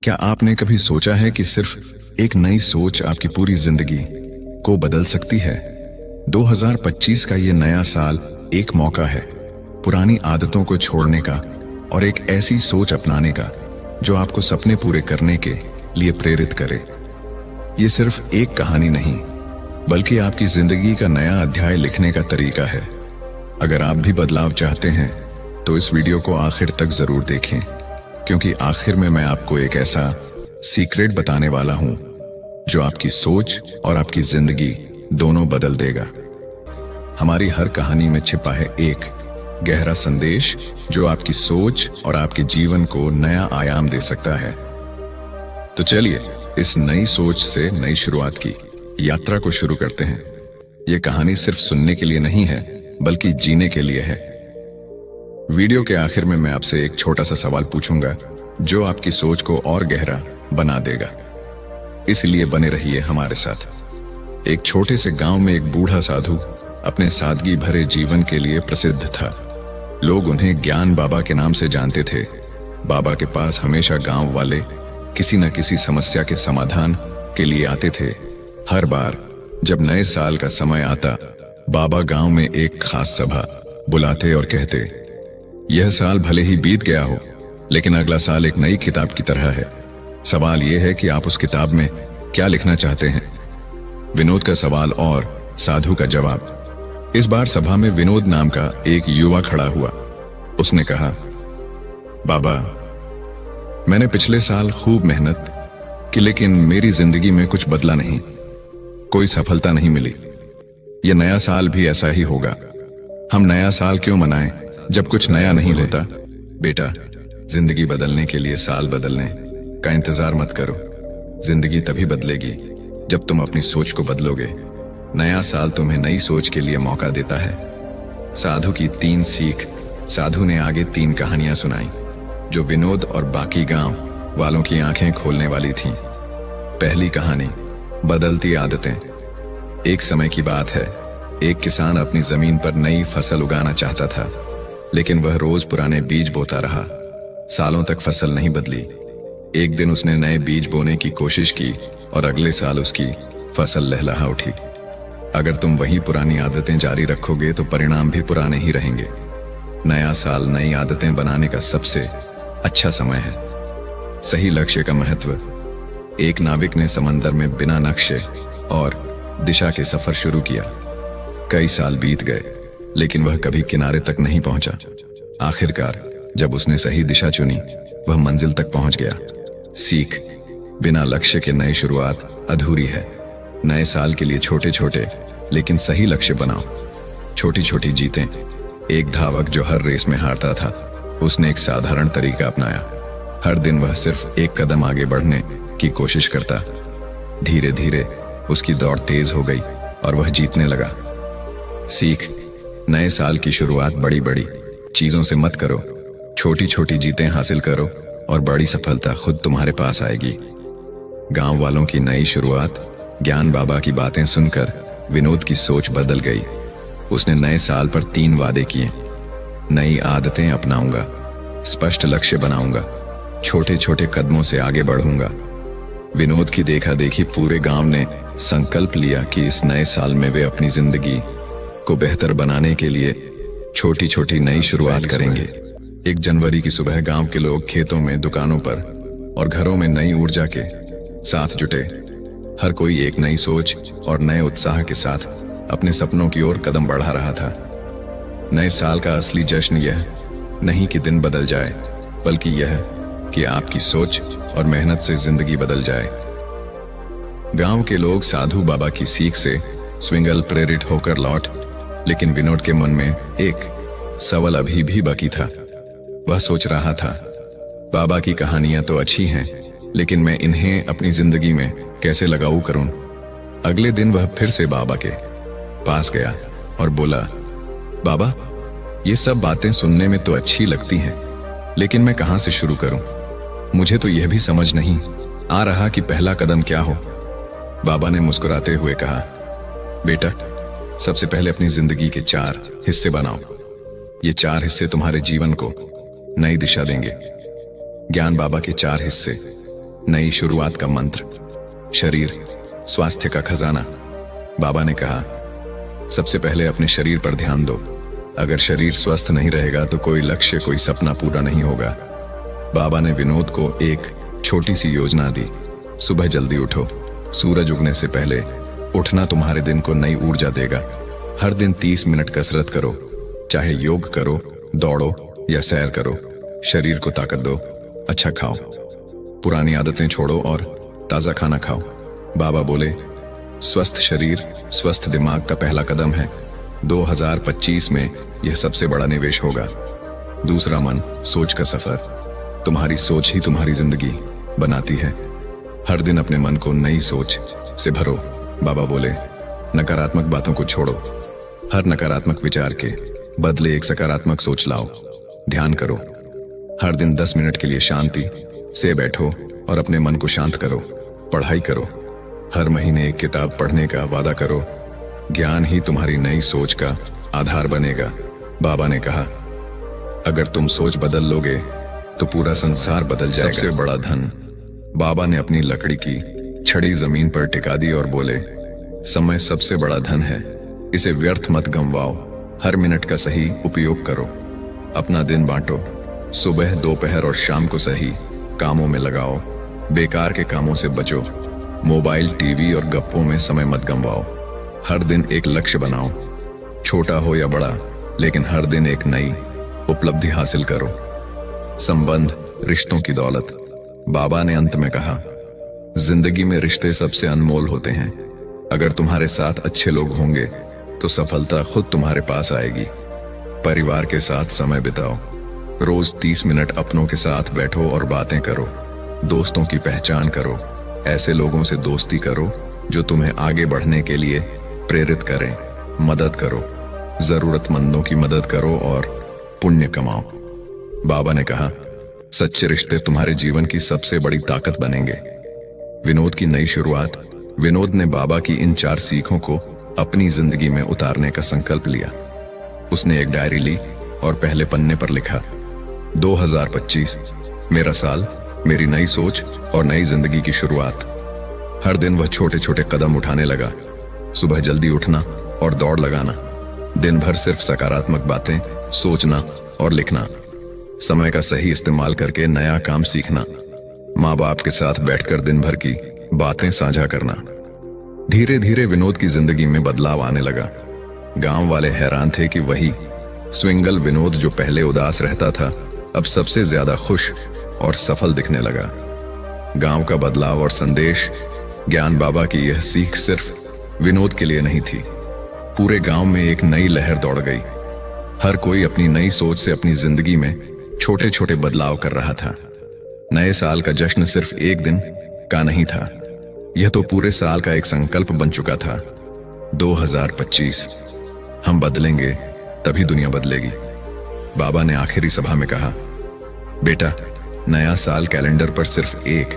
क्या आपने कभी सोचा है कि सिर्फ एक नई सोच आपकी पूरी जिंदगी को बदल सकती है? 2025 का ये नया साल एक मौका है पुरानी आदतों को छोड़ने का और एक ऐसी सोच अपनाने का जो आपको सपने पूरे करने के लिए प्रेरित करे। ये सिर्फ एक कहानी नहीं, बल्कि आपकी जिंदगी का नया अध्याय लिखने का तरीका है। अगर आप भी बदलाव चाहते हैं तो इस वीडियो को आखिर तक जरूर देखें, क्योंकि आखिर में मैं आपको एक ऐसा सीक्रेट बताने वाला हूं जो आपकी सोच और आपकी जिंदगी दोनों बदल देगा। हमारी हर कहानी में छिपा है एक गहरा संदेश जो आपकी सोच और आपके जीवन को नया आयाम दे सकता है। तो चलिए इस नई सोच से नई शुरुआत की यात्रा को शुरू करते हैं। यह कहानी सिर्फ सुनने के लिए नहीं है, बल्कि जीने के लिए है। वीडियो के आखिर में मैं आपसे एक छोटा सा सवाल पूछूंगा जो आपकी सोच को और गहरा बना देगा। इसलिए बने रहिए हमारे साथ। एक छोटे से गांव में एक बूढ़ा साधु अपने सादगी भरे जीवन के लिए प्रसिद्ध था। लोग उन्हें ज्ञान बाबा के नाम से जानते थे। बाबा के पास हमेशा गांव वाले किसी न किसी समस्या के समाधान के लिए आते थे। हर बार जब नए साल का समय आता, बाबा गांव में एक खास सभा बुलाते और कहते, यह साल भले ही बीत गया हो, लेकिन अगला साल एक नई किताब की तरह है। सवाल यह है कि आप उस किताब में क्या लिखना चाहते हैं। विनोद का सवाल और साधु का जवाब। इस बार सभा में विनोद नाम का एक युवा खड़ा हुआ। उसने कहा, बाबा, मैंने पिछले साल खूब मेहनत की, लेकिन मेरी जिंदगी में कुछ बदला नहीं, कोई सफलता नहीं मिली। यह नया साल भी ऐसा ही होगा। हम नया साल क्यों मनाएं जब कुछ नया नहीं होता? बेटा, जिंदगी बदलने के लिए साल बदलने का इंतजार मत करो। जिंदगी तभी बदलेगी जब तुम अपनी सोच को बदलोगे। नया साल तुम्हें नई सोच के लिए मौका देता है। साधु की 3 सीख। साधु ने आगे 3 कहानियां सुनाई जो विनोद और बाकी गांव वालों की आंखें खोलने वाली थीं। पहली कहानी, बदलती आदतें। एक समय की बात है, एक किसान अपनी जमीन पर नई फसल उगाना चाहता था, लेकिन वह रोज पुराने बीज बोता रहा। सालों तक फसल नहीं बदली। एक दिन उसने नए बीज बोने की कोशिश की और अगले साल उसकी फसल लहलहा उठी। अगर तुम वही पुरानी आदतें जारी रखोगे तो परिणाम भी पुराने ही रहेंगे। नया साल नई आदतें बनाने का सबसे अच्छा समय है। सही लक्ष्य का महत्व। एक नाविक ने समंदर में बिना नक्शे और दिशा के सफर शुरू किया। कई साल बीत गए, लेकिन वह कभी किनारे तक नहीं पहुंचा। आखिरकार जब उसने सही दिशा चुनी, वह मंजिल तक पहुंच गया। सीख, बिना लक्ष्य के नई शुरुआत अधूरी है। नए साल के लिए छोटे छोटे लेकिन सही लक्ष्य बनाओ। छोटी छोटी जीतें। एक धावक जो हर रेस में हारता था, उसने एक साधारण तरीका अपनाया। हर दिन वह सिर्फ एक कदम आगे बढ़ने की कोशिश करता। धीरे धीरे उसकी दौड़ तेज हो गई और वह जीतने लगा। सीख, नए साल की शुरुआत बड़ी बड़ी चीजों से मत करो। छोटी छोटी जीतें हासिल करो और बड़ी सफलता खुद तुम्हारे पास आएगी। गांव वालों की नई शुरुआत। ज्ञान बाबा की बातें सुनकर विनोद की सोच बदल गई। उसने नए साल पर 3 वादे किए। नई आदतें अपनाऊंगा, स्पष्ट लक्ष्य बनाऊंगा, छोटे छोटे कदमों से आगे बढ़ूंगा। विनोद की देखा देखी पूरे गांव ने संकल्प लिया कि इस नए साल में वे अपनी जिंदगी को बेहतर बनाने के लिए छोटी छोटी नई शुरुआत करेंगे। 1 जनवरी की सुबह गांव के लोग खेतों में, दुकानों पर और घरों में नई ऊर्जा के साथ जुटे। हर कोई एक नई सोच और नए उत्साह के साथ अपने सपनों की ओर कदम बढ़ा रहा था। नए साल का असली जश्न यह नहीं कि दिन बदल जाए, बल्कि यह कि आपकी सोच और मेहनत से जिंदगी बदल जाए। गांव के लोग साधु बाबा की सीख से स्विंगल प्रेरित होकर लौट, लेकिन विनोद के मन में एक सवाल अभी भी बाकी था। वह सोच रहा था, बाबा की कहानियां तो अच्छी हैं, लेकिन मैं इन्हें अपनी जिंदगी में कैसे लागू करूं? अगले दिन वह फिर से बाबा के पास गया और बोला, बाबा, ये सब बातें सुनने में तो अच्छी लगती हैं, लेकिन मैं कहां से शुरू करूं? मुझे तो यह भी समझ नहीं आ रहा कि पहला कदम क्या हो। बाबा ने मुस्कुराते हुए कहा, बेटा, सबसे पहले अपनी जिंदगी के 4 हिस्से बनाओ। ये 4 हिस्से तुम्हारे जीवन को नई दिशा देंगे। ज्ञान बाबा के 4 हिस्से। नई शुरुआत का मंत्र। शरीर स्वास्थ्य का खजाना। बाबा ने कहा, सबसे पहले अपने शरीर पर ध्यान दो। अगर शरीर स्वस्थ नहीं रहेगा तो कोई लक्ष्य, कोई सपना पूरा नहीं होगा। बाबा ने विनोद को एक छोटी सी योजना दी। सुबह जल्दी उठो, सूरज उगने से पहले उठना तुम्हारे दिन को नई ऊर्जा देगा। हर दिन 30 मिनट कसरत करो, चाहे योग करो, दौड़ो या सैर करो। शरीर को ताकत दो, अच्छा खाओ, पुरानी आदतें छोड़ो और ताज़ा खाना खाओ। बाबा बोले, स्वस्थ शरीर स्वस्थ दिमाग का पहला कदम है। 2025 में यह सबसे बड़ा निवेश होगा। दूसरा, मन सोच का सफर। तुम्हारी सोच ही तुम्हारी जिंदगी बनाती है। हर दिन अपने मन को नई सोच से भरो। बाबा बोले, नकारात्मक बातों को छोड़ो। हर नकारात्मक विचार के बदले एक सकारात्मक सोच लाओ। ध्यान करो, हर दिन 10 मिनट के लिए शांति से बैठो और अपने मन को शांत करो। पढ़ाई करो, हर महीने एक किताब पढ़ने का वादा करो। ज्ञान ही तुम्हारी नई सोच का आधार बनेगा। बाबा ने कहा, अगर तुम सोच बदल लोगे तो पूरा संसार बदल जाएगा। सबसे बड़ा धन। बाबा ने अपनी लकड़ी की छड़ी जमीन पर टिका दी और बोले, समय सबसे बड़ा धन है, इसे व्यर्थ मत गंवाओ। हर मिनट का सही उपयोग करो। अपना दिन बांटो, सुबह, दोपहर और शाम को सही कामों में लगाओ। बेकार के कामों से बचो। मोबाइल, टीवी और गप्पों में समय मत गंवाओ। हर दिन एक लक्ष्य बनाओ, छोटा हो या बड़ा, लेकिन हर दिन एक नई उपलब्धि हासिल करो। संबंध रिश्तों की दौलत। बाबा ने अंत में कहा, जिंदगी में रिश्ते सबसे अनमोल होते हैं। अगर तुम्हारे साथ अच्छे लोग होंगे तो सफलता खुद तुम्हारे पास आएगी। परिवार के साथ समय बिताओ। रोज 30 मिनट अपनों के साथ बैठो और बातें करो। दोस्तों की पहचान करो। ऐसे लोगों से दोस्ती करो जो तुम्हें आगे बढ़ने के लिए प्रेरित करें। मदद करो, जरूरतमंदों की मदद करो और पुण्य कमाओ। बाबा ने कहा, सच्चे रिश्ते तुम्हारे जीवन की सबसे बड़ी ताकत बनेंगे। विनोद की नई शुरुआत। विनोद ने बाबा की इन 4 सीखों को अपनी जिंदगी में उतारने का संकल्प लिया। उसने एक डायरी ली और पहले पन्ने पर लिखा, 2025 मेरा साल, मेरी नई सोच और नई जिंदगी की शुरुआत। हर दिन वह छोटे छोटे कदम उठाने लगा। सुबह जल्दी उठना और दौड़ लगाना। दिन भर सिर्फ सकारात्मक बातें सोचना और लिखना। समय का सही इस्तेमाल करके नया काम सीखना। माँ बाप के साथ बैठकर दिन भर की बातें साझा करना। धीरे धीरे विनोद की जिंदगी में बदलाव आने लगा। गांव वाले हैरान थे कि वही स्विंगल विनोद जो पहले उदास रहता था अब सबसे ज्यादा खुश और सफल दिखने लगा। गांव का बदलाव और संदेश। ज्ञान बाबा की यह सीख सिर्फ विनोद के लिए नहीं थी, पूरे गांव में एक नई लहर दौड़ गई। हर कोई अपनी नई सोच से अपनी जिंदगी में छोटे छोटे बदलाव कर रहा था। नए साल का जश्न सिर्फ एक दिन का नहीं था, यह तो पूरे साल का एक संकल्प बन चुका था। 2025 हम बदलेंगे तभी दुनिया बदलेगी। बाबा ने आखिरी सभा में कहा, बेटा, नया साल कैलेंडर पर सिर्फ एक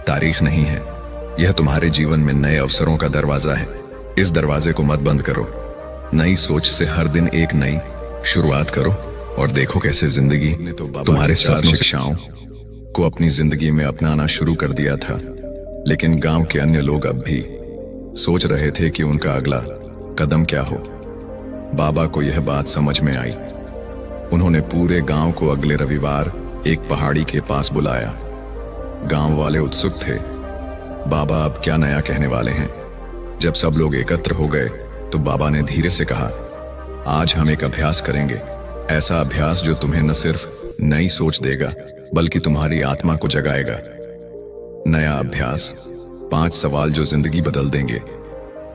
तारीख नहीं है, यह तुम्हारे जीवन में नए अवसरों का दरवाजा है। इस दरवाजे को मत बंद करो। नई सोच से हर दिन एक नई शुरुआत करो और देखो कैसे जिंदगी ने तो तुम्हारे सपनों शिक्षाओं को अपनी जिंदगी में अपनाना शुरू कर दिया था। लेकिन गांव के अन्य लोग अब भी सोच रहे थे कि उनका अगला कदम क्या हो। बाबा को यह बात समझ में आई। उन्होंने पूरे गांव को अगले रविवार एक पहाड़ी के पास बुलाया। गांव वाले उत्सुक थे, बाबा अब क्या नया कहने वाले हैं। जब सब लोग एकत्र हो गए तो बाबा ने धीरे से कहा, आज हम एक अभ्यास करेंगे, ऐसा अभ्यास जो तुम्हें न सिर्फ नई सोच देगा बल्कि तुम्हारी आत्मा को जगाएगा। नया अभ्यास, 5 सवाल जो जिंदगी बदल देंगे।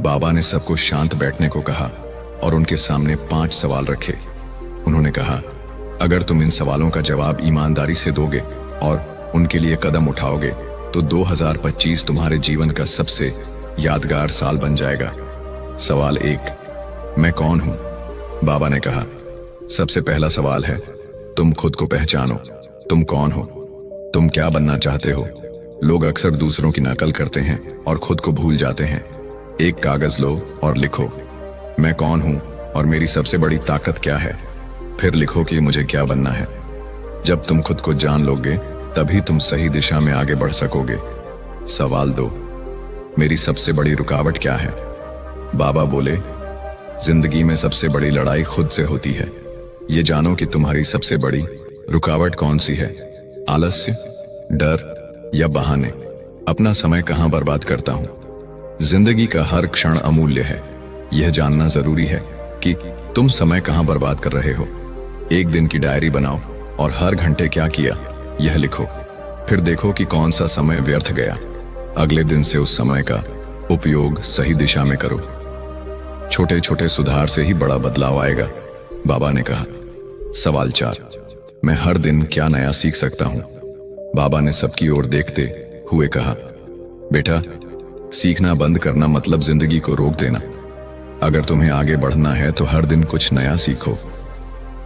बाबा ने सबको शांत बैठने को कहा और उनके सामने 5 सवाल रखे। उन्होंने कहा, अगर तुम इन सवालों का जवाब ईमानदारी से दोगे और उनके लिए कदम उठाओगे तो 2025 तुम्हारे जीवन का सबसे यादगार साल बन जाएगा। सवाल 1, मैं कौन हूं? बाबा ने कहा, सबसे पहला सवाल है, तुम खुद को पहचानो। तुम कौन हो? तुम क्या बनना चाहते हो? लोग अक्सर दूसरों की नकल करते हैं और खुद को भूल जाते हैं। एक कागज लो और लिखो, मैं कौन हूं और मेरी सबसे बड़ी ताकत क्या है। फिर लिखो कि मुझे क्या बनना है। जब तुम खुद को जान लोगे तभी तुम सही दिशा में आगे बढ़ सकोगे। सवाल 2, मेरी सबसे बड़ी रुकावट क्या है? बाबा बोले, जिंदगी में सबसे बड़ी लड़ाई खुद से होती है। ये जानो कि तुम्हारी सबसे बड़ी रुकावट कौन सी है। आलस्य, डर या बहाने। अपना समय कहाँ बर्बाद करता हूँ। जिंदगी का हर क्षण अमूल्य है। यह जानना जरूरी है कि तुम समय कहाँ बर्बाद कर रहे हो। एक दिन की डायरी बनाओ और हर घंटे क्या किया यह लिखो। फिर देखो कि कौन सा समय व्यर्थ गया। अगले दिन से उस समय का उपयोग सही दिशा में करो। छोटे छोटे सुधार से ही बड़ा बदलाव आएगा, बाबा ने कहा। सवाल 4, मैं हर दिन क्या नया सीख सकता हूं? बाबा ने सबकी ओर देखते हुए कहा, बेटा, सीखना बंद करना मतलब जिंदगी को रोक देना। अगर तुम्हें आगे बढ़ना है तो हर दिन कुछ नया सीखो।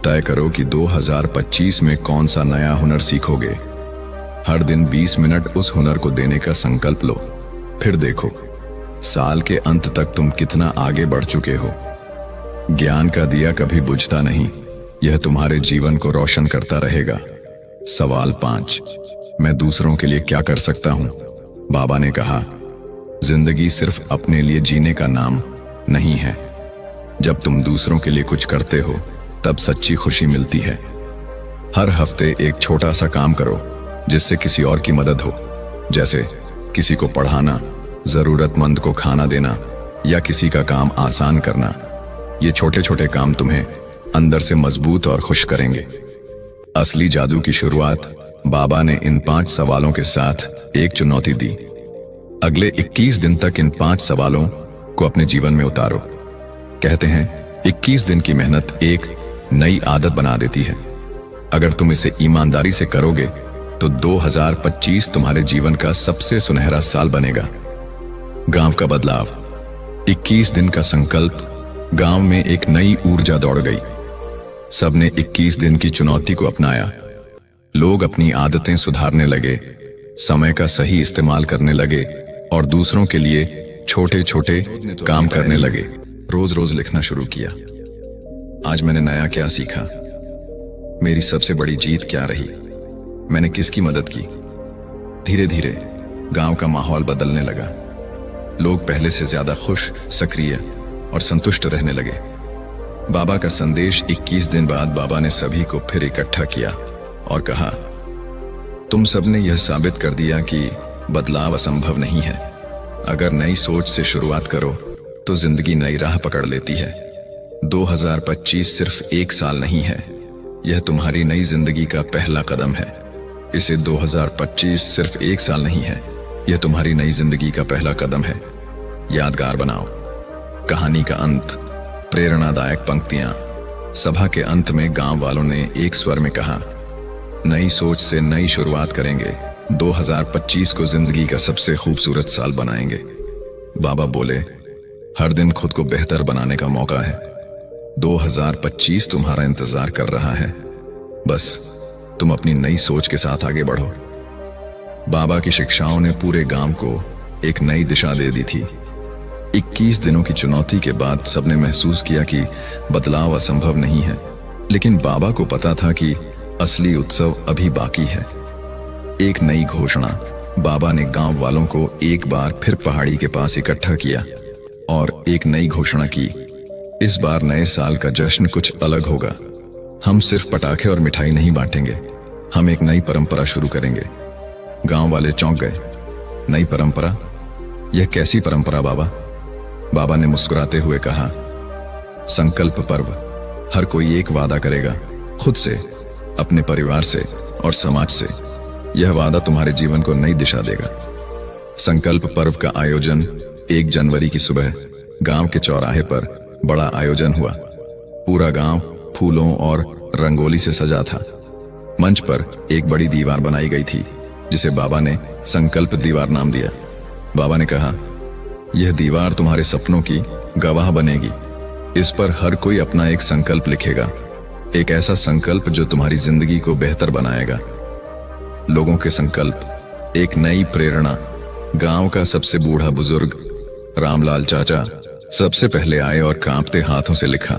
तय करो कि 2025 में कौन सा नया हुनर सीखोगे। हर दिन 20 मिनट उस हुनर को देने का संकल्प लो। फिर देखो साल के अंत तक तुम कितना आगे बढ़ चुके हो। ज्ञान का दिया कभी बुझता नहीं, यह तुम्हारे जीवन को रोशन करता रहेगा। सवाल 5, मैं दूसरों के लिए क्या कर सकता हूं? बाबा ने कहा, जिंदगी सिर्फ अपने लिए जीने का नाम नहीं है। जब तुम दूसरों के लिए कुछ करते हो तब सच्ची खुशी मिलती है। हर हफ्ते एक छोटा सा काम करो जिससे किसी और की मदद हो, जैसे किसी को पढ़ाना, जरूरतमंद को खाना देना या किसी का काम आसान करना। ये छोटे छोटे काम तुम्हें अंदर से मजबूत और खुश करेंगे। असली जादू की शुरुआत बाबा ने इन 5 सवालों के साथ एक चुनौती दी। अगले 21 दिन तक इन 5 सवालों को अपने जीवन में उतारो। कहते हैं 21 दिन की मेहनत एक नई आदत बना देती है। अगर तुम इसे ईमानदारी से करोगे तो 2025 तुम्हारे जीवन का सबसे सुनहरा साल बनेगा। गांव का बदलाव। 21 दिन का संकल्प। गांव में एक नई ऊर्जा दौड़ गई। सबने 21 दिन की चुनौती को अपनाया। लोग अपनी आदतें सुधारने लगे, समय का सही इस्तेमाल करने लगे और दूसरों के लिए छोटे छोटे काम करने लगे। रोज रोज लिखना शुरू किया। आज मैंने नया क्या सीखा? मेरी सबसे बड़ी जीत क्या रही? मैंने किसकी मदद की? धीरे धीरे गांव का माहौल बदलने लगा। लोग पहले से ज्यादा खुश, सक्रिय और संतुष्ट रहने लगे। बाबा का संदेश। 21 दिन बाद बाबा ने सभी को फिर इकट्ठा किया और कहा, तुम सबने यह साबित कर दिया कि बदलाव असंभव नहीं है। अगर नई सोच से शुरुआत करो तो जिंदगी नई राह पकड़ लेती है। 2025 सिर्फ एक साल नहीं है, यह तुम्हारी नई जिंदगी का पहला कदम है। इसे 2025 सिर्फ एक साल नहीं है, यह तुम्हारी नई जिंदगी का पहला कदम है। यादगार बनाओ। कहानी का अंत। प्रेरणादायक पंक्तियां। सभा के अंत में गांव वालों ने एक स्वर में कहा, नई सोच से नई शुरुआत करेंगे। 2025 को जिंदगी का सबसे खूबसूरत साल बनाएंगे। बाबा बोले, हर दिन खुद को बेहतर बनाने का मौका है। 2025 तुम्हारा इंतजार कर रहा है। बस तुम अपनी नई सोच के साथ आगे बढ़ो। बाबा की शिक्षाओं ने पूरे गांव को एक नई दिशा दे दी थी। 21 दिनों की चुनौती के बाद सबने महसूस किया कि बदलाव असंभव नहीं है, लेकिन बाबा को पता था कि असली उत्सव अभी बाकी है। एक नई घोषणा। बाबा ने गांव वालों को एक बार फिर पहाड़ी के पास इकट्ठा किया और एक नई घोषणा की। इस बार नए साल का जश्न कुछ अलग होगा। हम सिर्फ पटाखे और मिठाई नहीं बांटेंगे, हम एक नई परंपरा शुरू करेंगे। गांव वाले चौंक गए। नई परंपरा? यह कैसी परंपरा बाबा? बाबा ने मुस्कुराते हुए कहा, संकल्प पर्व। हर कोई एक वादा करेगा, खुद से, अपने परिवार से और समाज से। यह वादा तुम्हारे जीवन को नई दिशा देगा। संकल्प पर्व का आयोजन 1 जनवरी की सुबह गांव के चौराहे पर बड़ा आयोजन हुआ। पूरा गांव फूलों और रंगोली से सजा था। मंच पर एक बड़ी दीवार बनाई गई थी जिसे बाबा ने संकल्प दीवार नाम दिया। बाबा ने कहा, यह दीवार तुम्हारे सपनों की गवाह बनेगी। इस पर हर कोई अपना एक संकल्प लिखेगा, एक ऐसा संकल्प जो तुम्हारी जिंदगी को बेहतर बनाएगा। लोगों के संकल्प। एक नई प्रेरणा। गांव का सबसे बूढ़ा बुजुर्ग रामलाल चाचा सबसे पहले आए और कांपते हाथों से लिखा,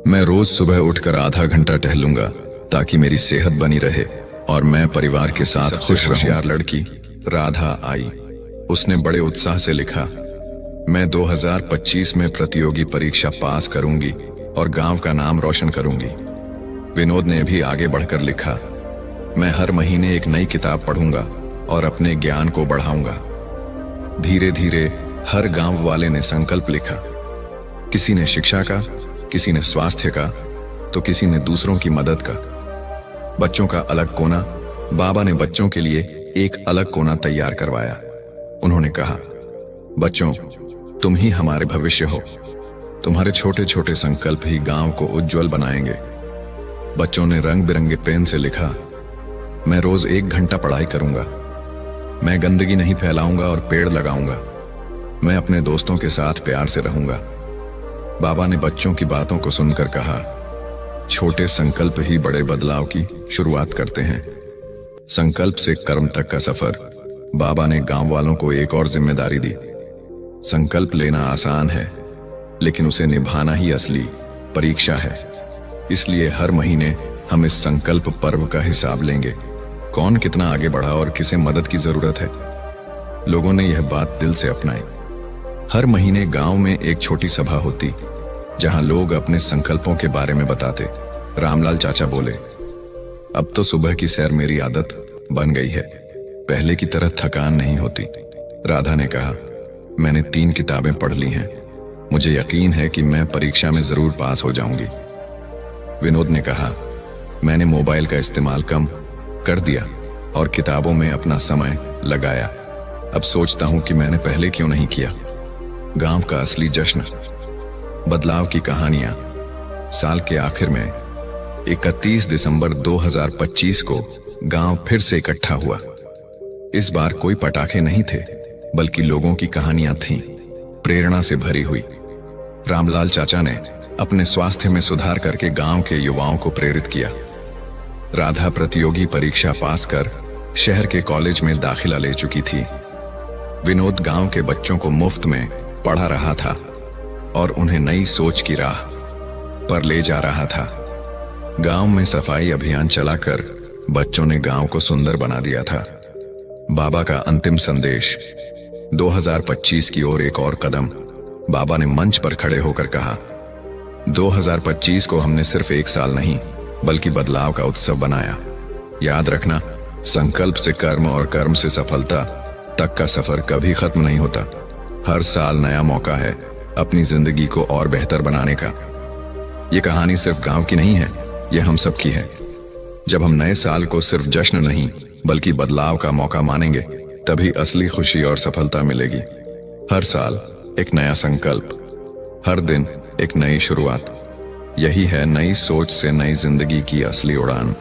मैं रोज सुबह उठकर आधा घंटा टहलूंगा ताकि मेरी सेहत बनी रहे और मैं परिवार के साथ खुश रहूं। लड़की राधा आई। उसने बड़े उत्साह से लिखा, मैं 2025 में प्रतियोगी परीक्षा पास करूंगी और गांव का नाम रोशन करूंगी। विनोद ने भी आगे बढ़कर लिखा, मैं हर महीने एक नई किताब पढ़ूंगा और अपने ज्ञान को बढ़ाऊंगा। धीरे धीरे हर गांव वाले ने संकल्प लिखा। किसी ने शिक्षा का, किसी ने स्वास्थ्य का, तो किसी ने दूसरों की मदद का। बच्चों का अलग कोना, बाबा ने बच्चों के लिए एक अलग कोना तैयार करवाया। उन्होंने कहा, बच्चों, तुम ही हमारे भविष्य हो। तुम्हारे छोटे छोटे संकल्प ही गांव को उज्जवल बनाएंगे। बच्चों ने रंग बिरंगे पेन से लिखा, मैं रोज 1 घंटा पढ़ाई करूंगा। मैं गंदगी नहीं फैलाऊंगा और पेड़ लगाऊंगा। मैं अपने दोस्तों के साथ प्यार से रहूंगा। बाबा ने बच्चों की बातों को सुनकर कहा, छोटे संकल्प ही बड़े बदलाव की शुरुआत करते हैं। संकल्प से कर्म तक का सफर। बाबा ने गांव वालों को एक और जिम्मेदारी दी। संकल्प लेना आसान है, लेकिन उसे निभाना ही असली परीक्षा है। इसलिए हर महीने हम इस संकल्प पर्व का हिसाब लेंगे। कौन कितना आगे बढ़ा और किसे मदद की जरूरत है। लोगों ने यह बात दिल से अपनाई। हर महीने गांव में एक छोटी सभा होती, जहां लोग अपने संकल्पों के बारे में बताते। रामलाल चाचा बोले, अब तो सुबह की सैर मेरी आदत बन गई है। पहले की तरह थकान नहीं होती। राधा ने कहा, मैंने 3 किताबें पढ़ ली हैं। मुझे यकीन है कि मैं परीक्षा में जरूर पास हो जाऊंगी। विनोद ने कहा, मैंने मोबाइल का इस्तेमाल कम कर दिया और किताबों में अपना समय लगाया। अब सोचता हूं कि मैंने पहले क्यों नहीं किया। गांव का असली जश्न, बदलाव की कहानियां। साल के आखिर में 31 दिसंबर 2025 को गांव फिर से इकट्ठा हुआ। इस बार कोई पटाखे नहीं थे, बल्कि लोगों की कहानियां थीं, प्रेरणा से भरी हुई। रामलाल चाचा ने अपने स्वास्थ्य में सुधार करके गांव के युवाओं को प्रेरित किया। राधा प्रतियोगी परीक्षा पास कर शहर के कॉलेज में दाखिला ले चुकी थी। विनोद गांव के बच्चों को मुफ्त में पढ़ा रहा था और उन्हें नई सोच की राह पर ले जा रहा था। गांव में सफाई अभियान चलाकर बच्चों ने गांव को सुंदर बना दिया था। बाबा का अंतिम संदेश। 2025 की ओर एक और कदम। बाबा ने मंच पर खड़े होकर कहा, 2025 को हमने सिर्फ एक साल नहीं, बल्कि बदलाव का उत्सव बनाया। याद रखना, संकल्प से कर्म और कर्म से सफलता तक का सफर कभी खत्म नहीं होता। हर साल नया मौका है अपनी जिंदगी को और बेहतर बनाने का। ये कहानी सिर्फ गांव की नहीं है, यह हम सब की है। जब हम नए साल को सिर्फ जश्न नहीं, बल्कि बदलाव का मौका मानेंगे, तभी असली खुशी और सफलता मिलेगी। हर साल एक नया संकल्प, हर दिन एक नई शुरुआत। यही है नई सोच से नई जिंदगी की असली उड़ान।